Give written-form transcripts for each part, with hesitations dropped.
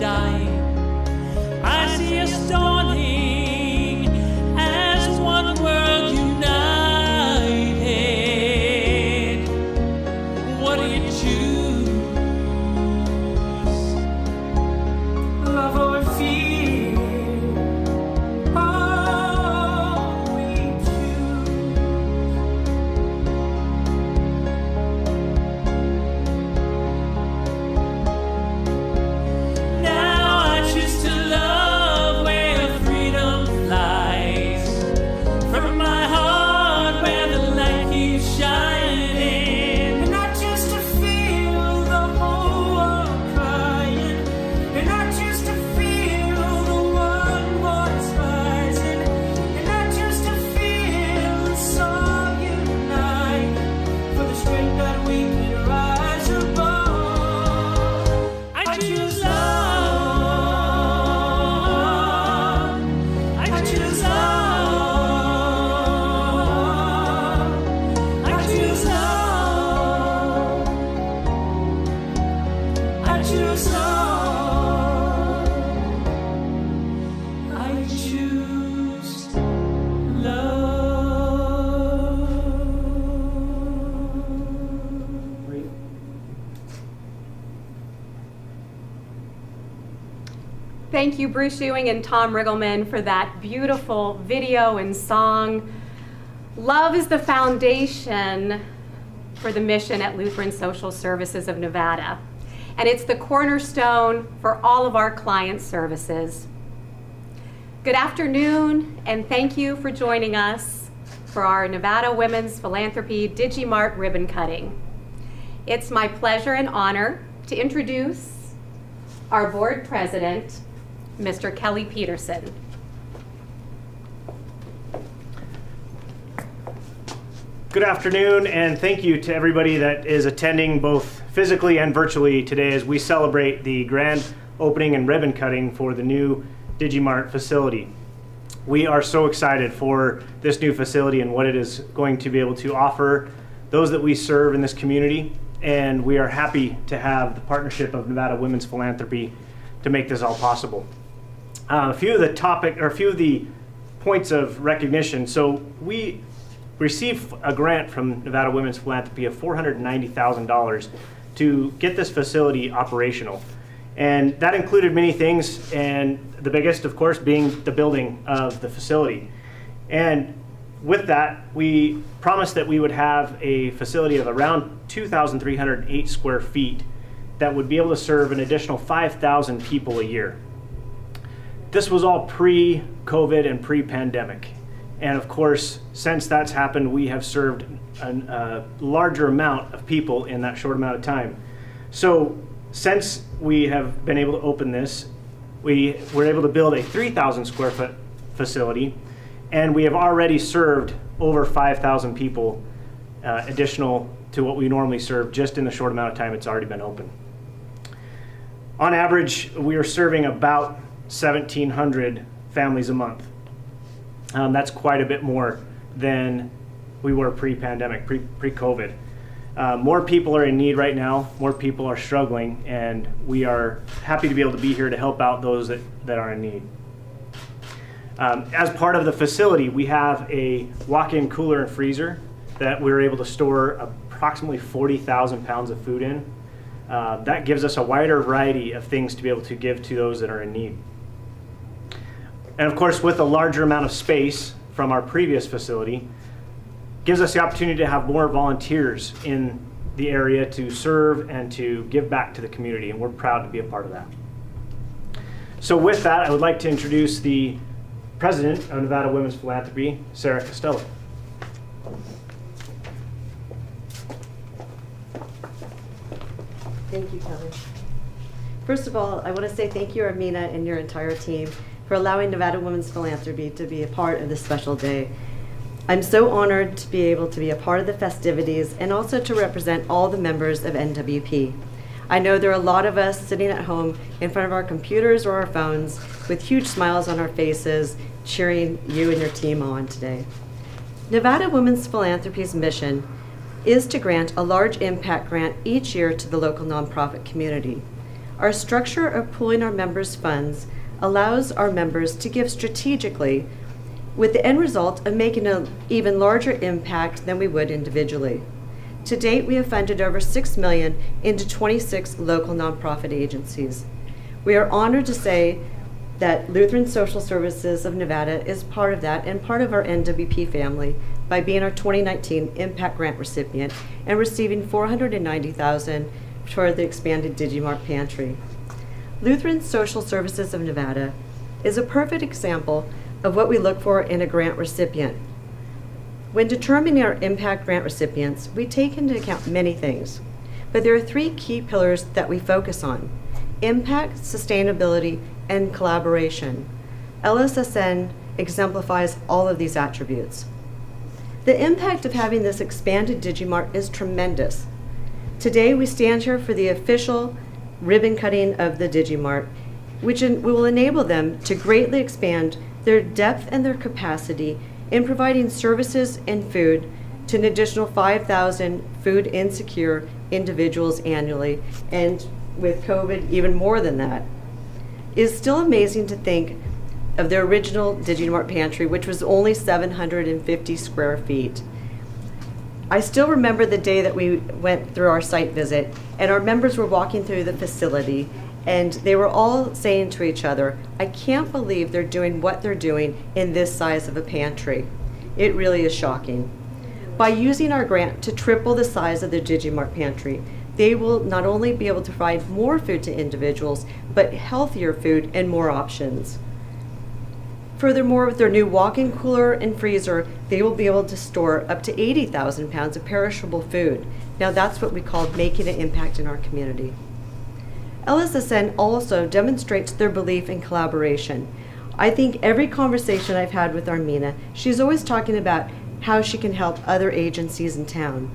die. I see us dawning as one world united. What do you choose? Love or fear? Oh, we choose. Now I choose to love where freedom flies. From my heart where the light keeps shining. And not just to feel the whole world crying. And not just to feel the one voice rising. And not just to feel the song unite. For the strength that we can rise above. I choose love. I choose love. I choose love. I choose love. I choose love. Thank you, Bruce Ewing and Tom Riggleman, for that beautiful video and song. Love is the foundation for the mission at Lutheran Social Services of Nevada, and it's the cornerstone for all of our client services. Good afternoon, and thank you for joining us for our Nevada Women's Philanthropy Digimart ribbon cutting. It's my pleasure and honor to introduce our board president, Mr. Kelly Peterson. Good afternoon, and thank you to everybody that is attending both physically and virtually today as we celebrate the grand opening and ribbon cutting for the new Digimart facility. We are so excited for this new facility and what it is going to be able to offer those that we serve in this community, and we are happy to have the partnership of Nevada Women's Philanthropy to make this all possible. A few of the points of recognition. So we received a grant from Nevada Women's Philanthropy of $490,000 to get this facility operational. And that included many things, and the biggest, of course, being the building of the facility. And with that, we promised that we would have a facility of around 2,308 square feet that would be able to serve an additional 5,000 people a year. This was all pre-COVID and pre-pandemic. And of course, since that's happened, we have served a larger amount of people in that short amount of time. So since we have been able to open this, we were able to build a 3,000 square foot facility, and we have already served over 5,000 people additional to what we normally serve just in the short amount of time it's already been open. On average, we are serving about 1,700 families a month. That's quite a bit more than we were pre-pandemic, pre-COVID. More people are in need right now, more people are struggling, and we are happy to be able to be here to help out those that are in need. As part of the facility, we have a walk-in cooler and freezer that we're able to store approximately 40,000 pounds of food in. That gives us a wider variety of things to be able to give to those that are in need. And of course, with a larger amount of space from our previous facility, gives us the opportunity to have more volunteers in the area to serve and to give back to the community, and we're proud to be a part of that. So with that, I would like to introduce the president of Nevada Women's Philanthropy, Sarah Costello. Thank you, Kelly. First of all, I want to say thank you, Armina, and your entire team for allowing Nevada Women's Philanthropy to be a part of this special day. I'm so honored to be able to be a part of the festivities and also to represent all the members of NWP. I know there are a lot of us sitting at home in front of our computers or our phones with huge smiles on our faces, cheering you and your team on today. Nevada Women's Philanthropy's mission is to grant a large impact grant each year to the local nonprofit community. Our structure of pooling our members' funds allows our members to give strategically, with the end result of making an even larger impact than we would individually. To date, we have funded over $6 million into 26 local nonprofit agencies. We are honored to say that Lutheran Social Services of Nevada is part of that and part of our NWP family by being our 2019 Impact Grant recipient and receiving $490,000 for the expanded Digimart Pantry. Lutheran Social Services of Nevada is a perfect example of what we look for in a grant recipient. When determining our impact grant recipients, we take into account many things, but there are 3 key pillars that we focus on: impact, sustainability, and collaboration. LSSN exemplifies all of these attributes. The impact of having this expanded Digimart is tremendous. Today we stand here for the official ribbon cutting of the Digimart, which will enable them to greatly expand their depth and their capacity in providing services and food to an additional 5,000 food insecure individuals annually, and with COVID, even more than that. It is still amazing to think of their original Digimart Pantry, which was only 750 square feet. I still remember the day that we went through our site visit, and our members were walking through the facility, and they were all saying to each other, "I can't believe they're doing what they're doing in this size of a pantry." It really is shocking. By using our grant to triple the size of the Digimart Pantry, they will not only be able to provide more food to individuals, but healthier food and more options. Furthermore, with their new walk-in cooler and freezer, they will be able to store up to 80,000 pounds of perishable food. Now that's what we call making an impact in our community. LSSN also demonstrates their belief in collaboration. I think every conversation I've had with Armina, she's always talking about how she can help other agencies in town.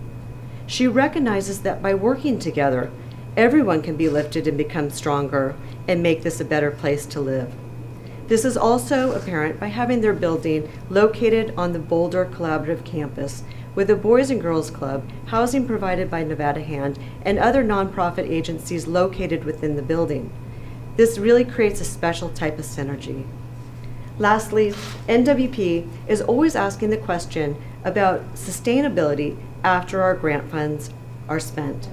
She recognizes that by working together, everyone can be lifted and become stronger and make this a better place to live. This is also apparent by having their building located on the Boulder Collaborative campus, with a Boys and Girls Club, housing provided by Nevada Hand, and other nonprofit agencies located within the building. This really creates a special type of synergy. Lastly, NWP is always asking the question about sustainability after our grant funds are spent.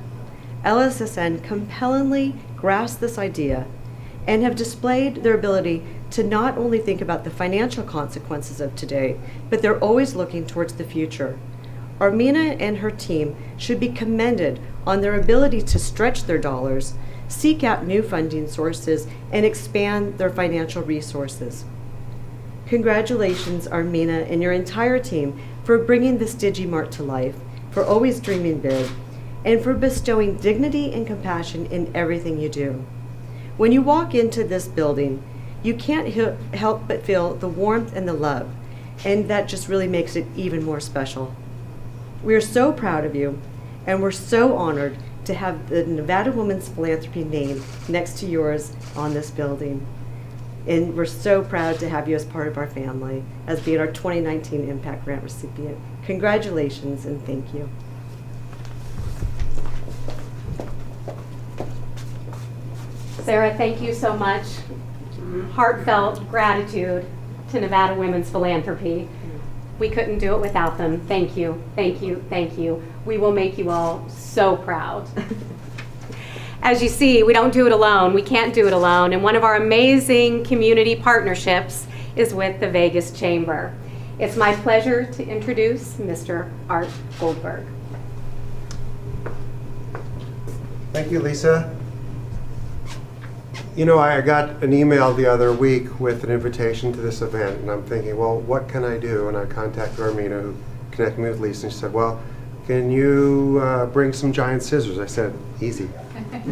LSSN compellingly grasps this idea and have displayed their ability to not only think about the financial consequences of today, but they're always looking towards the future. Armina and her team should be commended on their ability to stretch their dollars, seek out new funding sources, and expand their financial resources. Congratulations, Armina and your entire team, for bringing this Digimart to life, for always dreaming big, and for bestowing dignity and compassion in everything you do. When you walk into this building, you can't help but feel the warmth and the love, and that just really makes it even more special. We are so proud of you, and we're so honored to have the Nevada Women's Philanthropy name next to yours on this building. And we're so proud to have you as part of our family, as being our 2019 Impact Grant recipient. Congratulations and thank you. Sarah, thank you so much. Heartfelt gratitude to Nevada Women's Philanthropy. We couldn't do it without them. Thank you, thank you, thank you. We will make you all so proud. As you see, we don't do it alone. We can't do it alone. And one of our amazing community partnerships is with the Vegas Chamber. It's my pleasure to introduce Mr. Art Goldberg. Thank you, Lisa. You know, I got an email the other week with an invitation to this event, and I'm thinking, well, what can I do? And I contacted Armina, who connected me with Lisa, and she said, well, can you bring some giant scissors? I said, easy.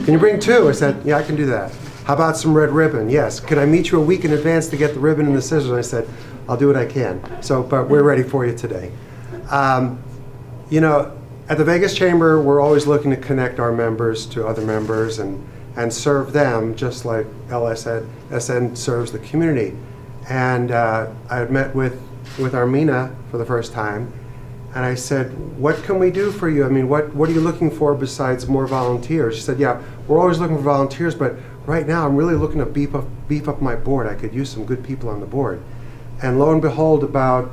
Can you bring 2? I said, yeah, I can do that. How about some red ribbon? Yes. Can I meet you a week in advance to get the ribbon and the scissors? I said, I'll do what I can. So, but we're ready for you today. You know, at the Vegas Chamber, we're always looking to connect our members to other members and serve them just like LSSN serves the community. And I had met with Armina for the first time, and I said, what can we do for you? I mean, what are you looking for besides more volunteers? She said, yeah, we're always looking for volunteers, but right now I'm really looking to beef up my board. I could use some good people on the board. And lo and behold, about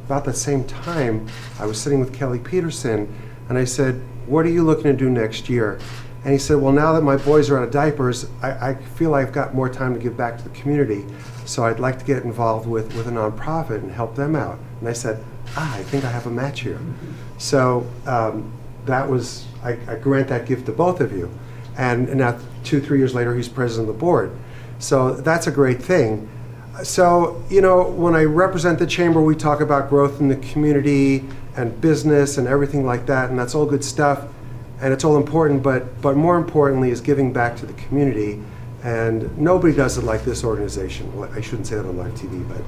the same time, I was sitting with Kelly Peterson, and I said, what are you looking to do next year? And he said, well, now that my boys are out of diapers, I feel I've got more time to give back to the community. So I'd like to get involved with a nonprofit and help them out. And I said, I think I have a match here. So that was, I grant that gift to both of you. And now 2-3 years later, he's president of the board. So that's a great thing. So, you know, when I represent the chamber, we talk about growth in the community and business and everything like that, and that's all good stuff. And it's all important, but more importantly is giving back to the community. And nobody does it like this organization. Well, I shouldn't say that on live TV, but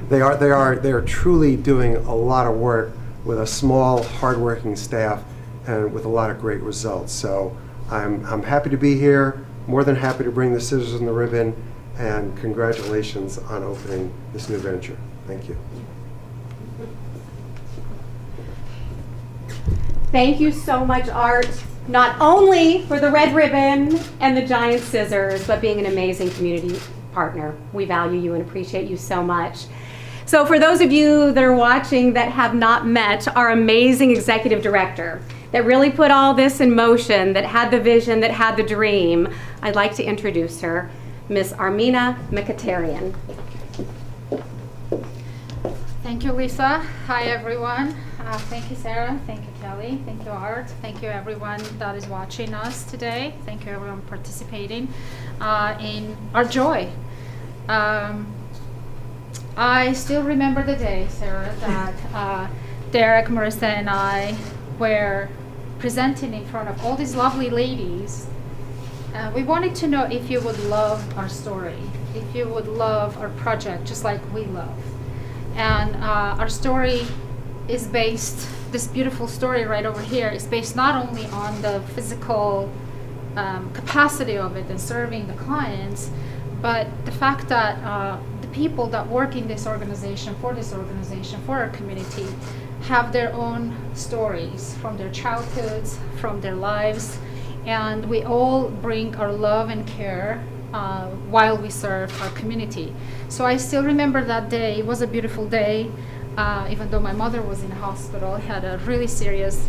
they are truly doing a lot of work with a small, hardworking staff and with a lot of great results. So I'm happy to be here, more than happy to bring the scissors and the ribbon, and congratulations on opening this new venture. Thank you. Thank you so much, Art, not only for the red ribbon and the giant scissors, but being an amazing community partner. We value you and appreciate you so much. So for those of you that are watching that have not met our amazing executive director that really put all this in motion, that had the vision, that had the dream, I'd like to introduce her, Miss Armina Mkhitaryan. Thank you, Lisa. Hi, everyone. Thank you, Sarah. Thank you, Kelly. Thank you, Art. Thank you, everyone that is watching us today. Thank you, everyone participating in our joy. I still remember the day, Sarah, that Derek, Marissa, and I were presenting in front of all these lovely ladies. We wanted to know if you would love our story, if you would love our project just like we love. And our story is based, this beautiful story right over here is based not only on the physical capacity of it and serving the clients, but the fact that the people that work in this organization, for our community, have their own stories from their childhoods, from their lives, and we all bring our love and care while we serve our community. So I still remember that day. It was a beautiful day, even though my mother was in the hospital, had a really serious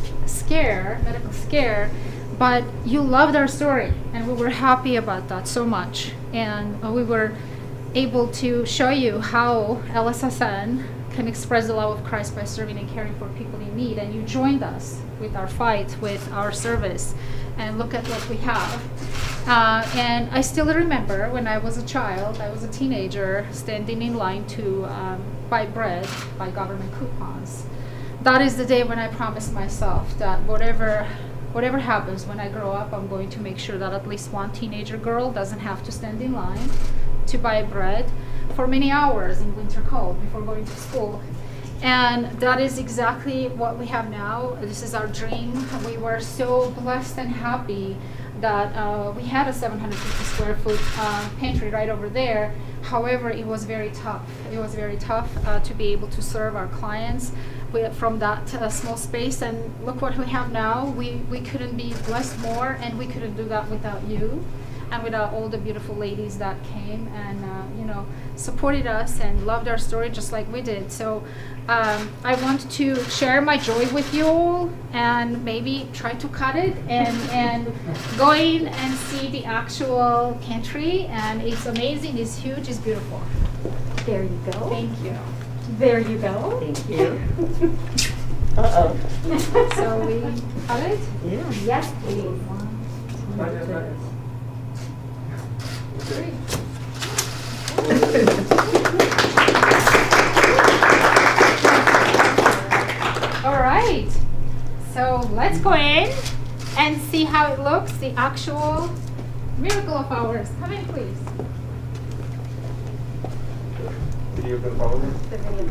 medical scare, but you loved our story, and we were happy about that so much. And we were able to show you how LSSN can express the love of Christ by serving and caring for people in need, and you joined us with our fight, with our service, and look at what we have. And I still remember when I was a child, I was a teenager, standing in line to buy bread, buy government coupons. That is the day when I promised myself that whatever happens when I grow up, I'm going to make sure that at least one teenager girl doesn't have to stand in line to buy bread for many hours in winter cold before going to school. And that is exactly what we have now. This is our dream. We were so blessed and happy that we had a 750 square foot pantry right over there. However, it was very tough. It was very tough to be able to serve our clients from that small space. And look what we have now. We couldn't be blessed more, and we couldn't do that without you and without all the beautiful ladies that came and supported us and loved our story just like we did. So I want to share my joy with you all, and maybe try to cut it and go in and see the actual pantry. And it's amazing, it's huge, it's beautiful. There you go. Thank you. There you go. Thank you. So we cut it? Yeah. Yes, please. 1, 2, 3. All right, so let's go in and see how it looks, the actual miracle of ours. Come in, please. Video can follow me? The video.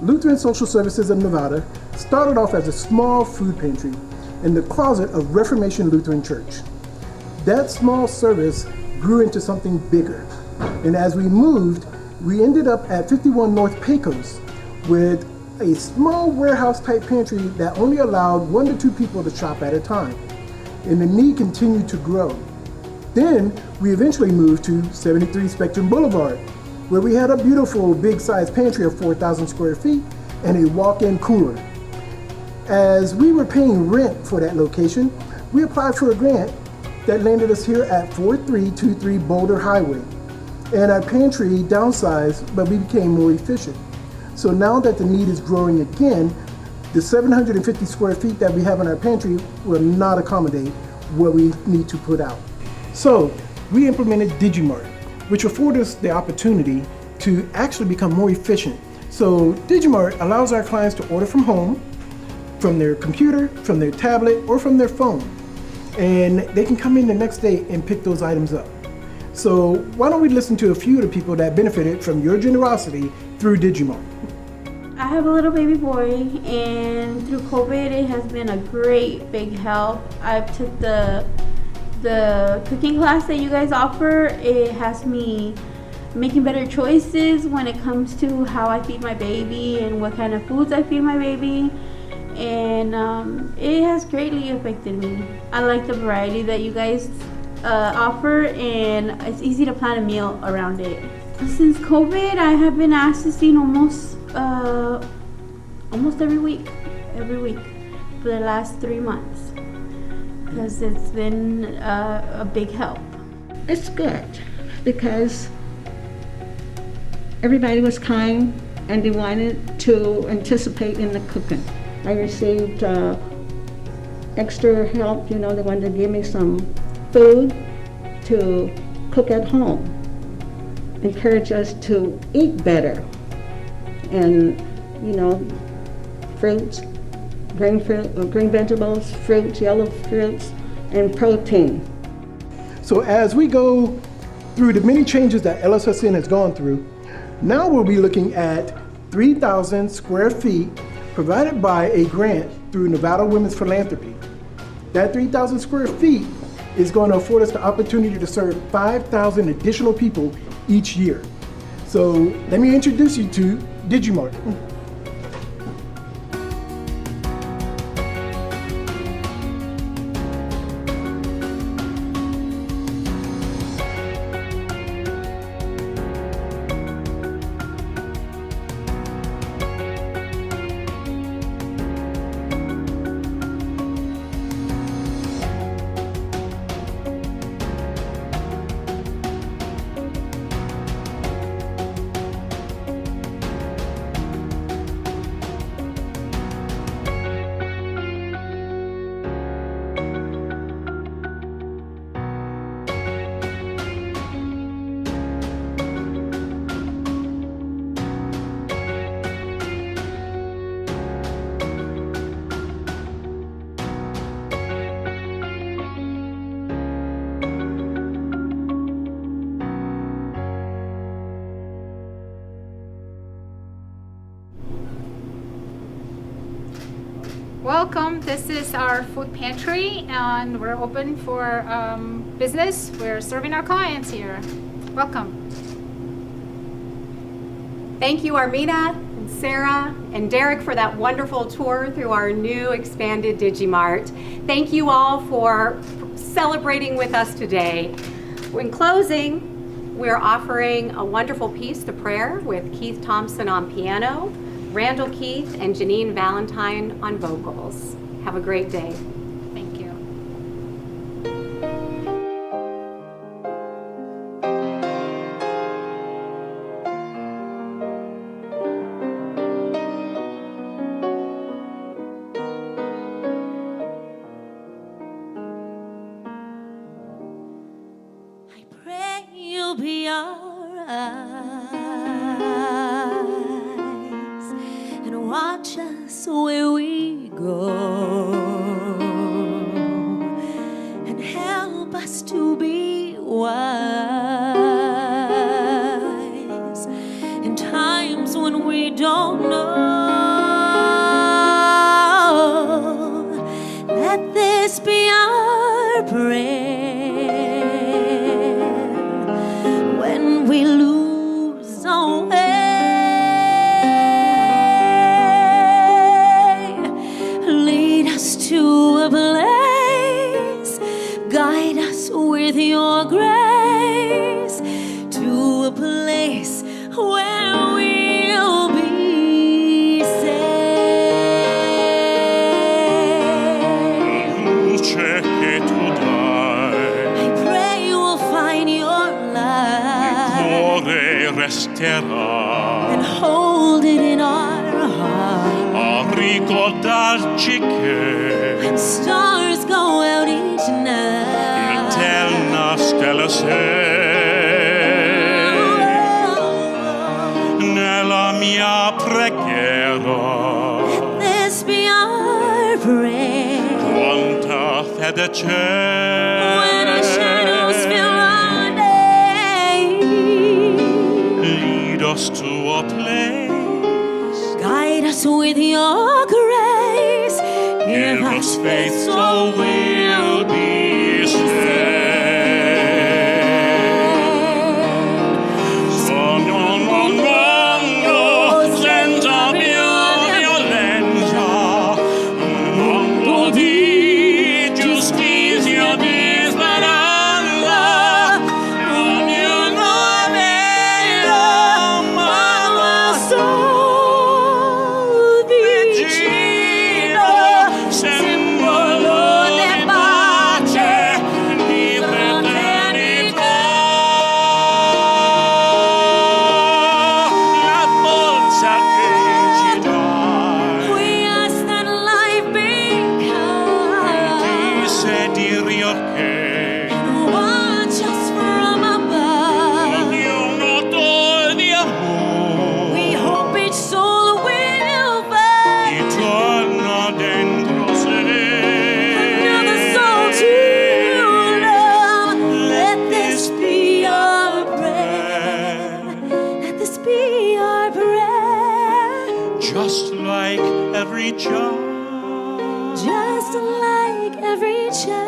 Lutheran Social Services of Nevada started off as a small food pantry in the closet of Reformation Lutheran Church. That small service grew into something bigger. And as we moved, we ended up at 51 North Pecos with a small warehouse type pantry that only allowed 1 to 2 people to shop at a time. And the need continued to grow. Then we eventually moved to 73 Spectrum Boulevard, where we had a beautiful big size pantry of 4,000 square feet and a walk-in cooler. As we were paying rent for that location, we applied for a grant that landed us here at 4323 Boulder Highway. And our pantry downsized, but we became more efficient. So now that the need is growing again, the 750 square feet that we have in our pantry will not accommodate what we need to put out. So we implemented Digimart, which afforded us the opportunity to actually become more efficient. So Digimart allows our clients to order from home, from their computer, from their tablet, or from their phone. And they can come in the next day and pick those items up. So why don't we listen to a few of the people that benefited from your generosity through Digimart. I have a little baby boy, and through COVID it has been a great big help. I've took the cooking class that you guys offer. It has me making better choices when it comes to how I feed my baby and what kind of foods I feed my baby, and it has greatly affected me. I like the variety that you guys offer, and it's easy to plan a meal around it. Since COVID, I have been accessing almost every week for the last 3 months, because it's been a big help. It's good because everybody was kind and they wanted to anticipate in the cooking. I received extra help, they wanted to give me some food to cook at home, encourage us to eat better, and fruits, green vegetables, fruits, yellow fruits, and protein. So as we go through the many changes that LSSN has gone through, now we'll be looking at 3,000 square feet provided by a grant through Nevada Women's Philanthropy. That 3,000 square feet is going to afford us the opportunity to serve 5,000 additional people each year. So let me introduce you to Digimart. Welcome, this is our food pantry and we're open for business. We're serving our clients here. Welcome. Thank you, Armina and Sarah and Derek, for that wonderful tour through our new expanded Digimart. Thank you all for celebrating with us today. In closing, we're offering a wonderful piece, The Prayer, with Keith Thompson on piano, Randall Keith and Janine Valentine on vocals. Have a great day. Thank you. I pray you'll be alright and watch us where we go and help us to be wise in times us when we don't know. Let this be our prayer when we lose our way. Lead us to a place, guide us with your grace to a place where we'll be safe. Luce che tu dai, I pray we'll find your light cuore resterà and hold it in our heart. a ricordarci che When stars go out each night, eterna stella sei. Nella mia preghiera this be our prayer. quanta fede c'è. When our shadows fill our days, Lead us to a place, guide us with your grace. give us faith so we'll be saved. Sono un mondo senza più violenza, un mondo di giustizia, di speranza. Ognuno vero, ma vicino, simbolo di pace, di fraternità. La forza che ci dai, We ask that life be ti kind. sedi riorché, Watch us from above. ognuno di amore, We hope each soul will find ti torna dentro sé. another soul to love. Let this be our prayer. Let this be our prayer. Just like every child, Just like every child,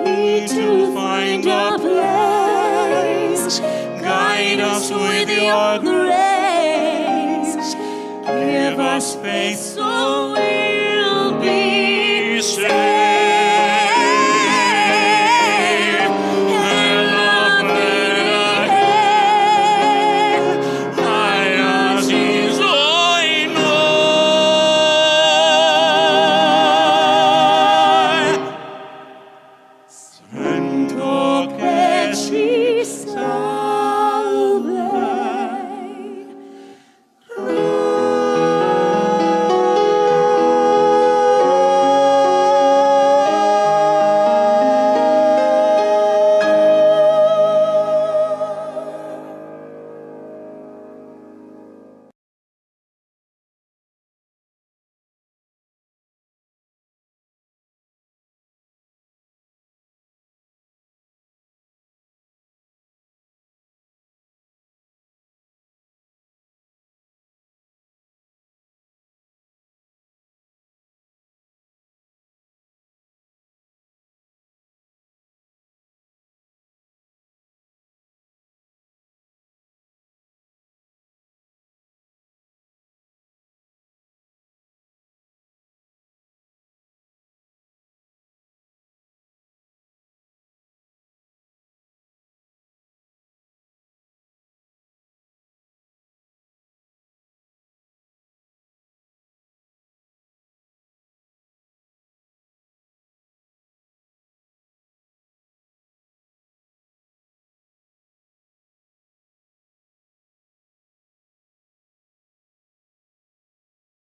need to find a place. Guide us with your grace. Give us faith so